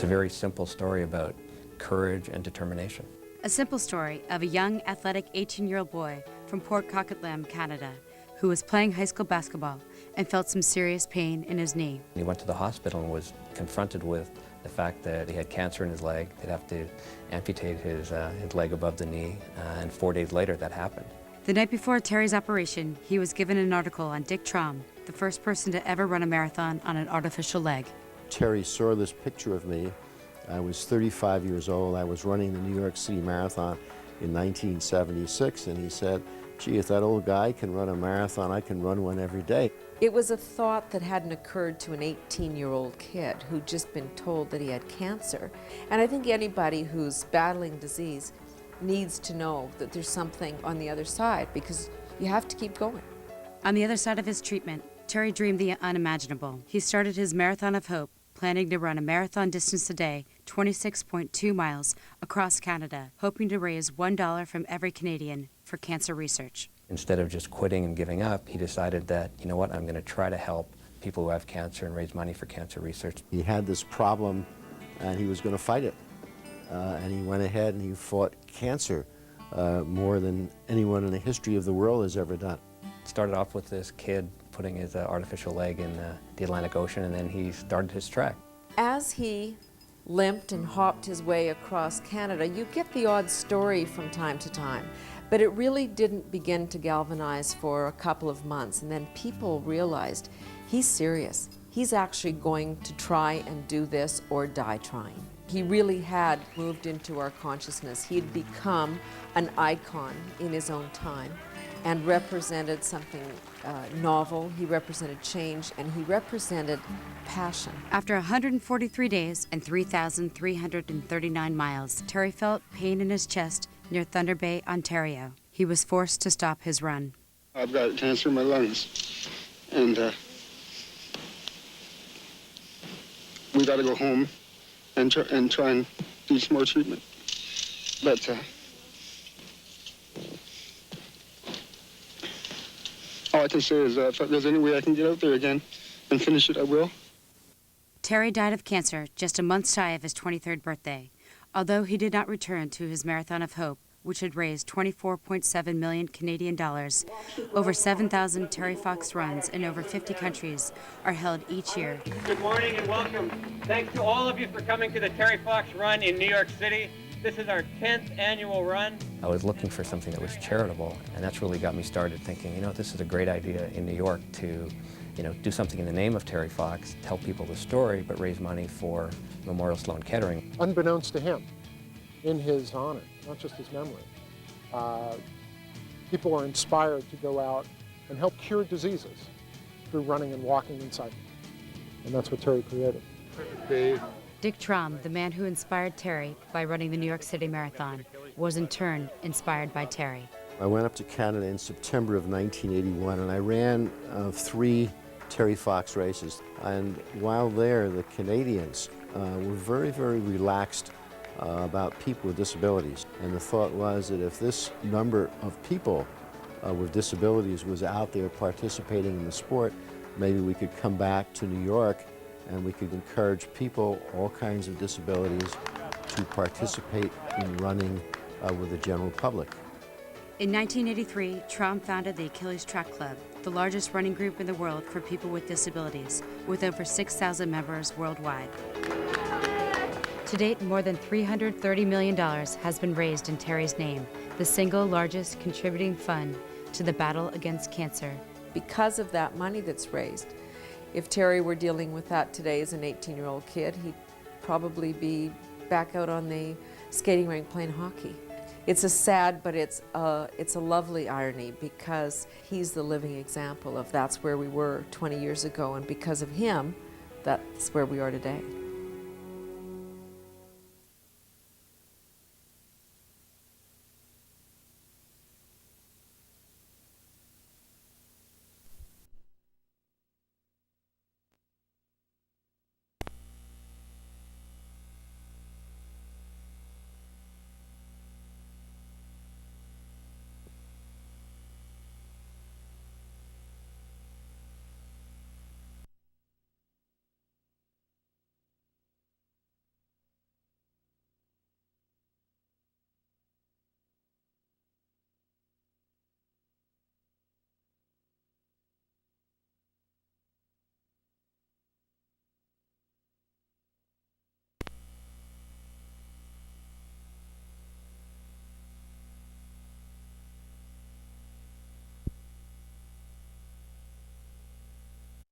It's a very simple story about courage and determination. A simple story of a young, athletic 18-year-old boy from Port Coquitlam, Canada, who was playing high school basketball and felt some serious pain in his knee. He went to the hospital and was confronted with the fact that he had cancer in his leg. They'd have to amputate his leg above the knee, and 4 days later that happened. The night before Terry's operation, he was given an article on Dick Traum, the first person to ever run a marathon on an artificial leg. Terry saw this picture of me. I was 35 years old. I was running the New York City Marathon in 1976, and he said, gee, if that old guy can run a marathon, I can run one every day. It was a thought that hadn't occurred to an 18-year-old kid who'd just been told that he had cancer. And I think anybody who's battling disease needs to know that there's something on the other side, because you have to keep going. On the other side of his treatment, Terry dreamed the unimaginable. He started his Marathon of Hope, planning to run a marathon distance a day, 26.2 miles, across Canada, hoping to raise $1 from every Canadian for cancer research. Instead of just quitting and giving up, he decided that, you know what, I'm going to try to help people who have cancer and raise money for cancer research. He had this problem, and he was going to fight it. And he went ahead and he fought cancer more than anyone in the history of the world has ever done. It started off with this kid putting his artificial leg in the Atlantic Ocean, and then he started his trek. As he limped and hopped his way across Canada, you get the odd story from time to time, but it really didn't begin to galvanize for a couple of months, and then people realized he's serious. He's actually going to try and do this or die trying. He really had moved into our consciousness. He had become an icon in his own time and represented something novel. He represented change, and he represented passion. After 143 days and 3,339 miles, Terry felt pain in his chest near Thunder Bay, Ontario. He was forced to stop his run. I've got cancer in my lungs, and we got to go home and try and do some more treatment. But all I can say is if there's any way I can get out there again and finish it, I will. Terry died of cancer just a month shy of his 23rd birthday, although he did not return to his Marathon of Hope, which had raised 24.7 million Canadian dollars. Over 7,000 Terry Fox runs in over 50 countries are held each year. Good morning and welcome. Thanks to all of you for coming to the Terry Fox Run in New York City. This is our 10th annual run. I was looking for something that was charitable, and that's really got me started thinking, you know, this is a great idea in New York to, you know, do something in the name of Terry Fox, tell people the story, but raise money for Memorial Sloan Kettering. Unbeknownst to him, in his honor, not just his memory, people are inspired to go out and help cure diseases through running and walking and cycling. And that's what Terry created. Dick Traum, the man who inspired Terry by running the New York City Marathon, was in turn inspired by Terry. I went up to Canada in September of 1981, and I ran 3 Terry Fox races. And while there, the Canadians were very, very relaxed about people with disabilities. And the thought was that if this number of people with disabilities was out there participating in the sport, maybe we could come back to New York and we could encourage people, all kinds of disabilities, to participate in running with the general public. In 1983, Traum founded the Achilles Track Club, the largest running group in the world for people with disabilities, with over 6,000 members worldwide. To date, more than $330 million has been raised in Terry's name, the single largest contributing fund to the battle against cancer. Because of that money that's raised, if Terry were dealing with that today as an 18-year-old kid, he'd probably be back out on the skating rink playing hockey. It's a sad, but it's a lovely irony, because he's the living example of that's where we were 20 years ago, and because of him, that's where we are today.